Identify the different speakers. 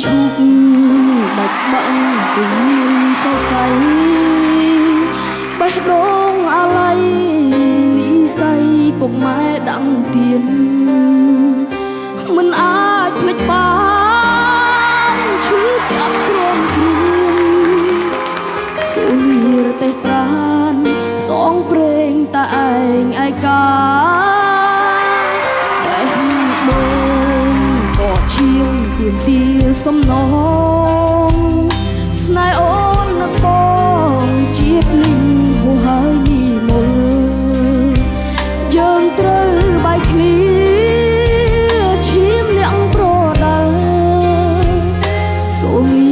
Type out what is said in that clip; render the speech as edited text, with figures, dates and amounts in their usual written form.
Speaker 1: ឈុកបាច់បាំងពុំមានសរសៃបេះដូងអាឡ័យនិស័យពុកម៉ែដាំទៀនមិនអាចភ្លេចបានឈឺចាប់ក្រំគ្រៀមសូនីរទេប្រានសងព្រេងតែឯងឯកាតែដូងក៏ឈៀងទៀមទាសំណងស្នេហ៍អូននៅបងជាភ្លីងហួហើយនីមុលយើងត្រូវបែកគ្នាឈាមលាក់ប្រដាល់សូនី